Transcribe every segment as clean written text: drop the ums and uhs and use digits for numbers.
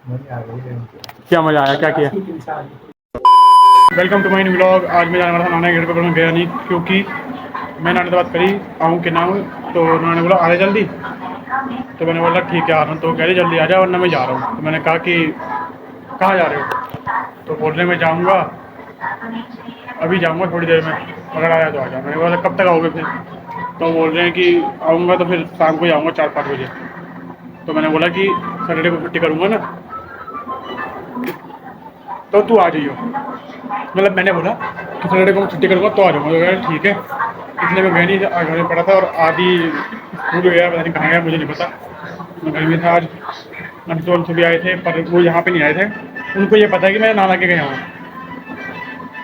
क्या मजा आया, क्या किया? Welcome to my new vlog. आज मैं जाने वाला था नाना के घर पे, पर मैं गया नहीं क्योंकि मैं नाना से बात करी आऊँ कि ना आऊँ, तो नाना ने बोला आ रहे जल्दी। तो मैंने बोला ठीक है आ रहा हूँ, तो कह रही जल्दी आ जाओ वरना मैं जा रहा हूँ। तो मैंने कहा कि कहाँ जा रहे हो? तो बोल रहे मैं जाऊँगा, अभी जाऊँगा थोड़ी देर में, अगर आया तो आ जाओ। मैंने बोला कब तक आओगे फिर? तो बोल रहे हैं कि आऊँगा तो फिर शाम को जाऊँगा 4-5 बजे। तो मैंने बोला कि सैटरडे को छुट्टी करूँगा ना, तो तू आ जाइयो। मतलब मैंने बोला कि सैटरडे को मैं छुट्टी करूँगा तो आ जाऊँगा। तो कह ठीक है, इसलिए मैं गया नहीं, घर में पड़ा था और आधी स्कूल गया, पता नहीं कहाँ गया मुझे नहीं पता। मैं घर में था आज। अंशु अंशु भी आए थे पर वो यहाँ पे नहीं आए थे। उनको ये पता है कि मैं नाना के गया हूँ,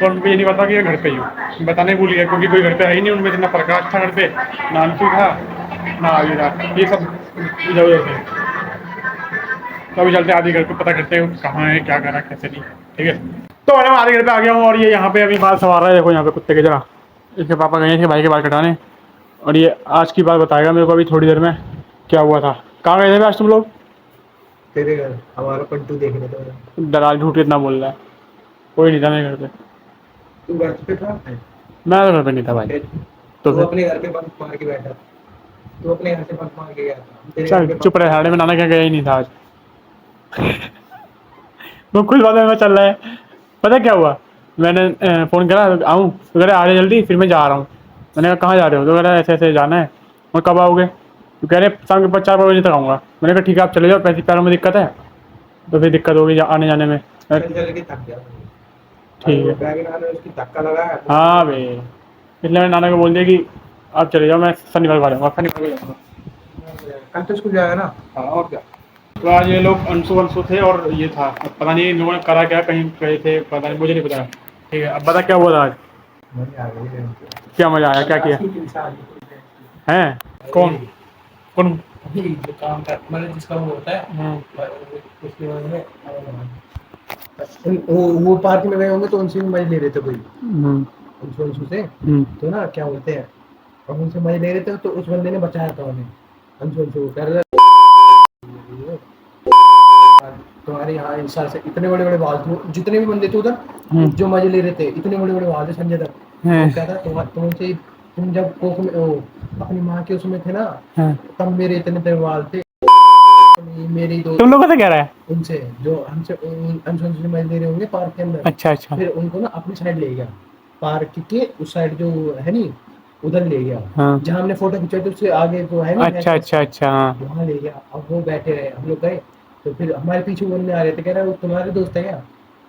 तो उनको ये नहीं पता कि मैं घर पे ही हूँ। बताने भूल गया क्योंकि कोई घर पे है ही नहीं उनमें, जितना प्रकाश था घर पे, ना अंशु था ना आगे था, ये सब इधर उधर थे। तो अभी चलते आधे घर पे पता करते हैं कहाँ है, क्या कर रहा है, कैसे नहीं। ठीक है, तो मैडम आधे घर पे आ गया हूँ और ये यहाँ पे अभी बाल संवार रहा है। देखो यहाँ पे कुत्ते के जरा, इसके पापा गए थे भाई के बाल कटाने और ये आज की बात बताएगा मेरे को अभी थोड़ी देर में क्या हुआ था। कहाँ गए थे आज तुम लोग? तेरे घर हमारा पंटू देखने तो। दलाल झूठ कितना बोल रहा है, कोई नहीं था मेरे घर पे। तू घर पे था? मैं तो घर पे नहीं था भाई। फिर तो तू फिर अपने घर पे बंक मार के बैठा। तू अपने घर से बंक मार के गया था, हम तेरे घर चल पे चुप बंक रहे, मार के साढ़े में गए। नाना क्या गया ही नहीं था आज। वो कुछ बात में चल रहा है। पता क्या हुआ, मैंने फ़ोन करा आऊँ, तो कह रहे आ रहे जल्दी, फिर मैं जा रहा हूँ। मैंने कहा कहाँ जा रहे हो? तो कह रहे ऐसे ऐसे जाना है। और कब आओगे? तो कह रहे शाम के 4-5 बजे तक आऊँगा। मैंने कहा ठीक है आप चले जाओ, पैसे पैरों में दिक्कत है तो फिर दिक्कत होगी आने जाने में। चल चल के थक गया भाई। अरे ठीक वो है। बैगन ने उसकी धक्का लगाया तो वो हाँ गिर भाई, गया। इसलिए मैंने नाना को बोल दिया कि आप चले जाओ, मैं शनिवार को आ जाऊँगा, शनिवार को जाऊँगा। कल तो स्कूल जाएगा ना। हाँ और क्या। तो आज ये लोग अंशु अंशु थे और ये था, अब पता नहीं इन लोगों ने करा क्या, कहीं गए थे पता नहीं, मुझे नहीं पता। ठीक है, अब बता क्या हुआ था आज? मजा आ गई। क्या मजा आया, क्या किया? हैं? कौन? कौन? अभी जो काम कर मतलब जिसका वो होता है हम्म। उसके बारे में वो पार्क में गए होंगे तो उनसे भी मजे ले रहे थे कोई, हम्म। उनसे उनसे से। हम्म। तो ना क्या बोलते हैं, और उनसे मजे ले रहे थे तो उस बंदे ने बचाया था उन्हें। अंशु अंशु को कह रहा था, तुम्हारे यहाँ इंसान से इतने बड़े बड़े बाल थे, जितने भी बंदे थे उधर हम्म। जो मजे ले रहे थे, इतने बड़े बड़े बाल थे संजय तक। वो हैं? कहता तुमसे तुम जब कोख में अपनी माँ के उसमें थे ना, हैं? तब मेरे इतने इतने बाल थे। मेरी दो तुम लोगों से कह रहा है? उनसे जो हमसे अंशु से मजे ले रहे होंगे पार्क के अंदर, अच्छा अच्छा। फिर उनको ना अपनी साइड ले गया, पार्क के उस साइड जो है नी, उधर ले गया। हाँ। जहाँ हमने फोटो खिंचाई थी उससे आगे जो है नी अच्छा अच्छा अच्छा, हाँ। वहाँ ले गया। अब वो बैठे रहे, हम लोग गए तो फिर हमारे पीछे वो बंदे आ रहे थे, कह रहे वो तुम्हारे दोस्त है क्या?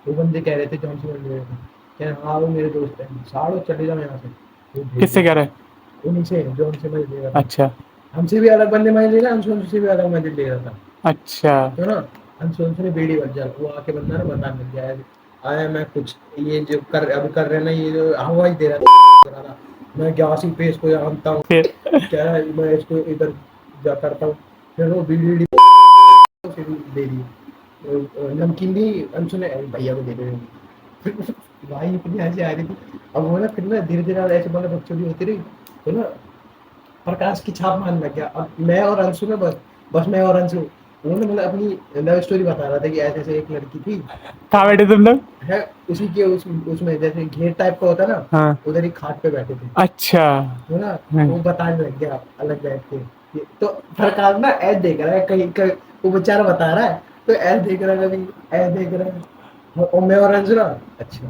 वो बंदे कह रहे थे जो हमसे मिल रहे थे, कह रहे हाँ वो मेरे दोस्त है, साड़ो चले जाओ यहाँ से। वो भेज किससे कह दिया रहे? उन्हीं से जो हमसे मजे ले रहा था। अच्छा हमसे भी अलग बंदे मजे ले रहा, हमसे उनसे भी अलग मजे ले रहा था। अच्छा। तो ना हमसे उनसे ने बेड़ी बच जा, वो आके बंदा ना बता मिल गया आया मैं कुछ ये जो कर अभी कर रहे हैं ना, ये जो हवा ही दे रहा था, मैं ग्यासी पे इसको जानता हूँ, फिर? क्या है मैं इसको इधर जा करता हूँ। फिर वो बीड़ी फिर दे दी, नमकीन भी अंशु ने भैया को दे दी। फिर भाई इतनी हंसी आ रही थी। अब वो ना फिर ना धीरे धीरे ऐसे मतलब बकचोदी होती रही, तो ना प्रकाश की छाप मारने लग गया। अब मैं और अंशु में बस बस मैं और अंशु, वो ना मतलब अपनी लव स्टोरी बता रहा था कि ऐसे ऐसे एक लड़की थी, कहाँ बैठे तुम लोग? है उसी के उसमें जैसे घेर टाइप का होता है ना, हाँ। उधर ही खाट पे बैठे थे। अच्छा। तो ना हम्म। वो बताने लग गया अलग बैठ के तो प्रकाश ना ऐड देख रहा है कहीं वो बेचारा बता रहा है तो ऐड देख रहा है, कभी ऐड देख रहा है। और मैं और अंशु ना अच्छा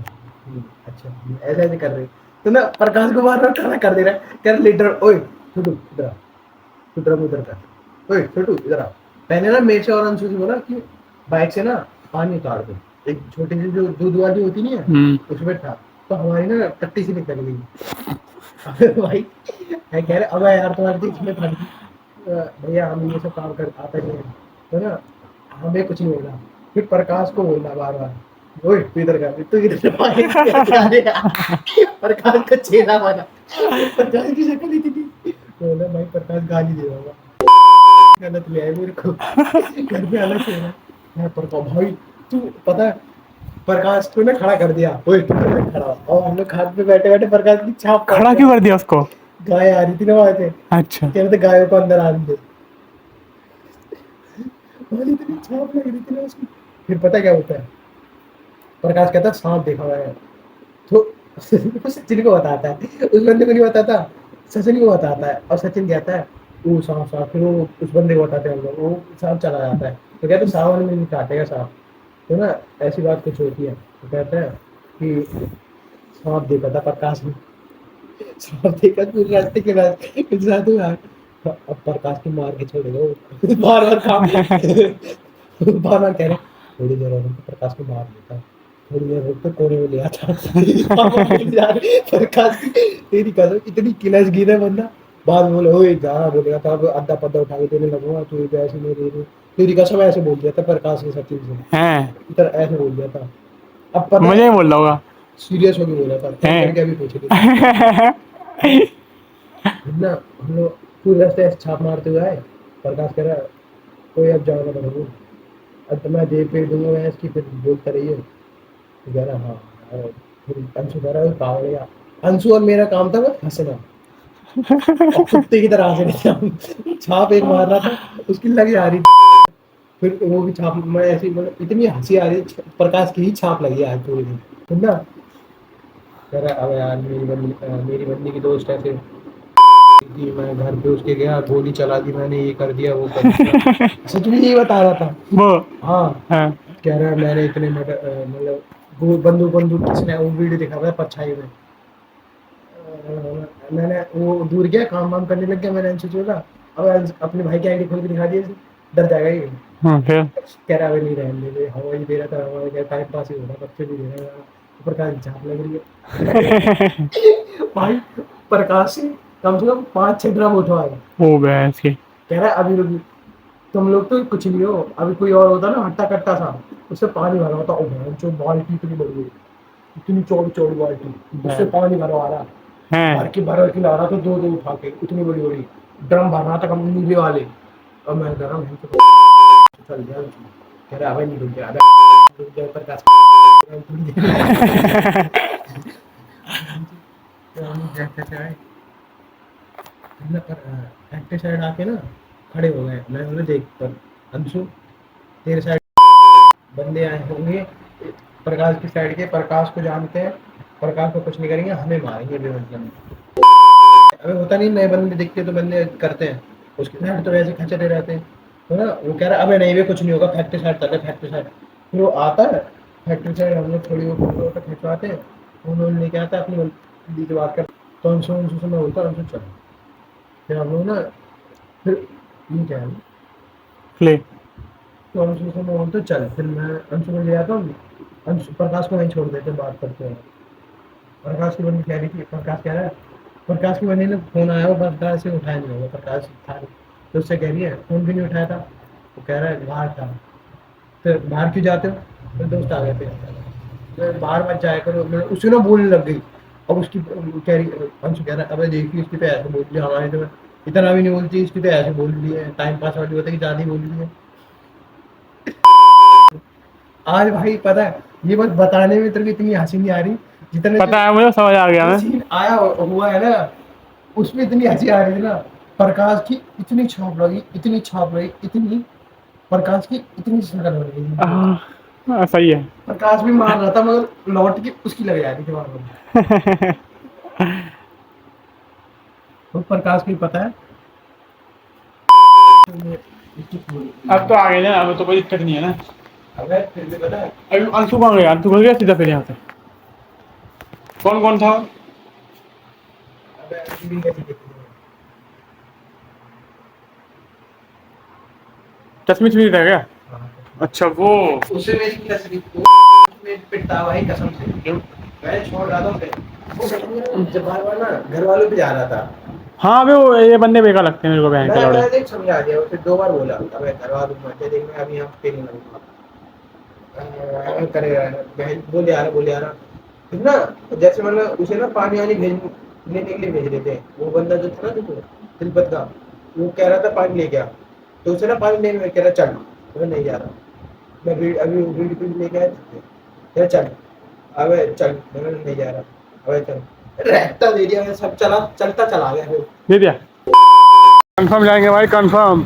अच्छा ऐसे ऐसे कर रहे, तो ना प्रकाश को बार बार खड़ा कर दे रहा है, कर लीडर ओए छोटू इधर आ, छोटू उधर कर, ओए छोटू इधर आ। पहले ना मेरे से और अंशु से बोला कि बाइक से ना पानी उतार दो, एक छोटी सी जो दूध वाली होती नहीं है उसमें था, तो हमारी ना टट्टी सी निकल गई। अबे भाई मैं कह रहा अब यार तुम्हारी तो इसमें फंस गई। भैया हम ये सब काम कर आता नहीं है, तो ना हमें कुछ नहीं होगा। फिर प्रकाश को बोलना बार बार ओए तू इधर कर, तू इधर प्रकाश का चेहरा बना, प्रकाश की शक्ल ही थी। बोला भाई प्रकाश गाली दे रहा गलत ले आए मेरे को, घर पे अलग से है। मैं प्रकाश भाई तू पता है प्रकाश को ना खड़ा कर दिया, ओए तू खड़ा हो। और हम लोग खाट पे बैठे बैठे प्रकाश की छाप काट खड़ा रहे क्यों हैं। कर दिया उसको? गाय आ रही थी ना वहां से, अच्छा। कह रहे थे गायों को अंदर आने दे। और इतनी छाप लग रही थी ना उसकी, फिर पता है क्या होता है, प्रकाश कहता है सांप देखा हुआ है, तो वो सचिन को बताता है, उस बंदे को नहीं बताता, सचिन को बताता है, और सचिन कहता है वो सांप सांप, फिर वो उस बंदे को बताते हैं हम लोग, वो सांप चला जाता है, तो कहते हैं सावन में नहीं काटेगा सांप, तो ना ऐसी बात कुछ होती है, तो कहते हैं कि सांप देखा था प्रकाश ने, सांप देखा पूरे रास्ते के साथ हुआ, अब प्रकाश को मार के छोड़ेगा वो, बार बार काम बार बार कह रहे थोड़ी देर और रुको, प्रकाश को मार लेता, थोड़ी देर रुक तो कोने में ले आता प्रकाश की, तेरी कसम इतनी किलस गिर है बंदा, बाद में बोले ओए जा बोलेगा था, अब अद्धा पद्धा उठा के देने लगूंगा, तू तो ऐसे नहीं दे रही, तेरी कसम ऐसे बोल दिया था प्रकाश ने सचिन से, हैं इधर ऐसे बोल दिया था, अब पता मुझे नहीं बोल रहा होगा सीरियस होके बोला था, फोन हैं। करके अभी पूछे थे ना, हम लोग पूरे रास्ते ऐसे छाप मारते हुए आए, प्रकाश कह रहा है कोई अब जाना पड़ेगा, अब तो मैं दे पे दूंगा मैं इसकी, फिर बोलता रही है, तो कह रहा हाँ, और फिर अंशु कह रहा है पागल है, अंशु और मेरा काम था बस हंसना, और कुत्ते की तरह हंस रहे थे हम, छाप एक मार रहा था उसकी लगी आ रही थी, फिर वो भी छाप, मैं ऐसी मतलब इतनी हंसी आ रही है, प्रकाश की ही छाप लगी आज पूरे दिन, सुन ना, कह रहा अब यार मेरी बंदी की दोस्त ऐसे थी, मैं घर पे उसके गया, गोली चला दी मैंने, ये कर दिया वो कर दिया, सच में यही बता रहा था, वो हाँ हाँ कह रहा है मैंने इतने मतलब वो बंदूक बंदूक किसने वो वीडियो दिखा था परछाई में, मैंने वो दूर गया काम वाम करने लग गया, मैंने अंशु बोला अब अपने भाई की आईडी खोल के दिखा दिया इसे, डर जाएगा ये, फिर कह रहा है नहीं रहने दे, हवा ही दे रहा था, हवा क्या टाइम पास ही हो रहा, बच्चे भी दे रहे हैं, प्रकाश की झाप लग रही है भाई, प्रकाश से कम 5-6 ड्रम उठवाए, वो भैंस की कह रहा है अभी रुक, तुम लोग तो कुछ नहीं हो, अभी कोई और होता ना हट्टा कट्टा सा, उससे पानी भरा होता, ओ भैंस जो बाल्टी इतनी बड़ी हुई, इतनी चौड़ी चौड़ी बाल्टी, उससे पानी भरा आ रहा, भर हैं। के भर के ला रहा था, दो दो उठा के इतनी बड़ी बड़ी ड्रम भर रहा था कम नीले वाले, और मैं कह रहा हूँ चल गया, कह रहा अबे नहीं रुक गया, अबे रुक गया प्रकाश एक्टिव साइड आके ना खड़े हो गए, मैं बोले देख पर अंशु तेरे साइड बंदे आए होंगे प्रकाश की साइड के, प्रकाश को जानते हैं, प्रकाश को कुछ नहीं करेंगे, हमें मारेंगे बेमतलब, अबे होता नहीं नए बंदे दिखते तो बंदे करते हैं, उसके साइड तो वैसे खचरे रहते हैं, तो ना वो कह रहा है अबे नहीं भी कुछ नहीं होगा, फैक्ट्री साइड चल फैक्ट्री साइड, फिर वो आता है फैक्ट्री साइड, हम लोग थोड़ी वो फोटो खिंचवाते हैं, उन्होंने लेके आता है अपनी दीदी से बात कर, तो अंशु से मैं बोलता अंशु चल, फिर हम लोग ना फिर ये क्या है, ले तो अंशु से मैं बोलता चल, फिर मैं अंशु को ले आता हूँ, अंशु प्रकाश को वहीं छोड़ देते बात करते हैं, प्रकाश की बंदी कह रही थी, प्रकाश कह रहा है, प्रकाश की बंदी ने फोन आया वो प्रकाश से उठाया नहीं होगा, प्रकाश था नहीं, तो उससे कह रही है फोन भी नहीं उठाया था, वो कह रहा है बाहर था, तो बाहर क्यों जाते हो, तो दोस्त आ गए थे, तो बाहर मत जाया करो, मैं उसी ना बोलने लग गई, अब उसकी कह रही अंशु कह रहा है अबे देखिए इसकी तो ऐसे बोल दिया, हमारे तो इतना भी नहीं बोलती, इसकी तो ऐसे बोल रही है, टाइम पास वाली होता है कि ज़्यादा ही बोल रही है, आज भाई पता है ये बस बताने में तेरे को इतनी हंसी नहीं आ रही, जितने पता है मुझे, समझ आ गया मैं। सीन आया हुआ है ना, उसमें इतनी हंसी आ रही थी ना, प्रकाश की इतनी छाप लगी, इतनी छाप लगी, इतनी प्रकाश की इतनी शक्ल बन गई, सही है। प्रकाश भी मार रहा था मगर लौट के उसकी लग जा रही थी मार, तो प्रकाश को ही पता है, अब तो आ गए ना, अब तो कोई दिक्कत नहीं है ना। अबे फिर भी पता है अभी अंशु कहाँ गया, अंशु घर गया सीधा फिर यहाँ से, कौन कौन था? अबे भी कैसी दिखती है? चश्मे चश्मे रह गया। अच्छा वो उससे मेरी तस्वीर में पिटता भाई कसम से, क्यों? मैं छोड़ रहा था उसे, जब बार बार ना घर वालों पे जा रहा था, हाँ अबे वो ये बंदे बेकार लगते हैं मेरे को, बहन के लौड़े। मैं देख समझा दिया उसे, 2 बार बोला अबे घर वालों मत देख, मैं अभी यहाँ पे नहीं लगूंगा, करेगा बोले आ रहा, फिर ना जैसे मतलब उसे ना पानी वानी लेने के लिए भेज रहे थे, वो बंदा जो था ना देखो तिब्बत का, वो कह रहा था पानी ले गया, तो उसे ना पानी लेने में कह रहा चल, मैं नहीं जा रहा, मैं अभी वीडियो लेके आया, कह रहा चल, अबे चल, मैं नहीं जा रहा, अबे चल, रहता दे दिया, सब चलता चला गया, फिर दे दिया। कंफर्म जाएंगे भाई, कंफर्म।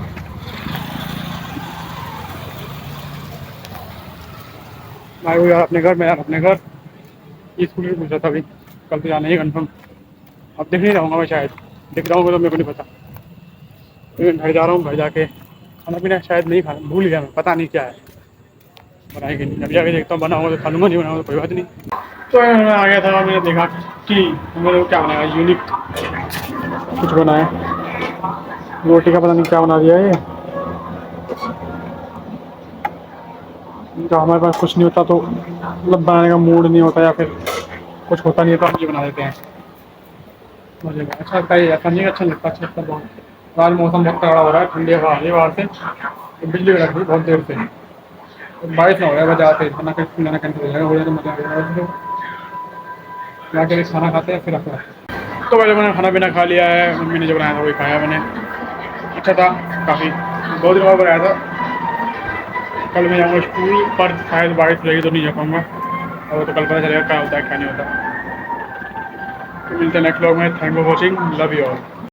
भाई वो यार अपने घर, मैं यार अपने घर। ये स्कूल भी पूछ रहा था अभी, कल तो जाना ही कन्फर्म। अब दिख नहीं रहूँगा मैं शायद, दिख रहा हूँ तो मेरे को नहीं पता। तो मैं घर जा रहा हूँ, घर जाके खाना पीना शायद नहीं खाना, भूल गया मैं, पता नहीं क्या है बनाएगी नहीं। अभी आगे देखता हूँ, बना होगा तो खा लूँगा, नहीं बना होगा तो कोई बात नहीं। तो यार मैं आ गया था और मैंने देखा कि मेरे को क्या बनाया, यूनिक कुछ बनाया। रोटी का पता नहीं क्या बना दिया है ये। जब हमारे पास कुछ नहीं होता तो मतलब बनाने का मूड नहीं होता, या फिर कुछ होता नहीं है तो हम ये बना देते हैं। मुझे अच्छा लगता है, ऐसा नहीं अच्छा लगता, अच्छा लगता है बहुत। आज मौसम बहुत तगड़ा हो रहा है, ठंडी हवा आ रही है बाहर से, तो बिजली कड़क रही है बहुत देर से। तो बारिश ना हो जाए वजह से खाना जाना कैंसिल हो जाएगा, हो जाए तो मजा आ जाएगा। तो जाके खाना खाते हैं फिर अपना। तो पहले मैंने खाना पीना खा लिया है, मम्मी ने जो बनाया था वही खाया मैंने। अच्छा था काफ़ी, 2 दिन बाद बनाया था। कल मैं जाऊँगा स्कूल पर, शायद बारिश रहेगी तो नहीं जा पाऊँगा, और वो तो कल पता चलेगा क्या होता है क्या नहीं होता। तो मिलते हैं नेक्स्ट व्लॉग में। Thank for watching, love you all.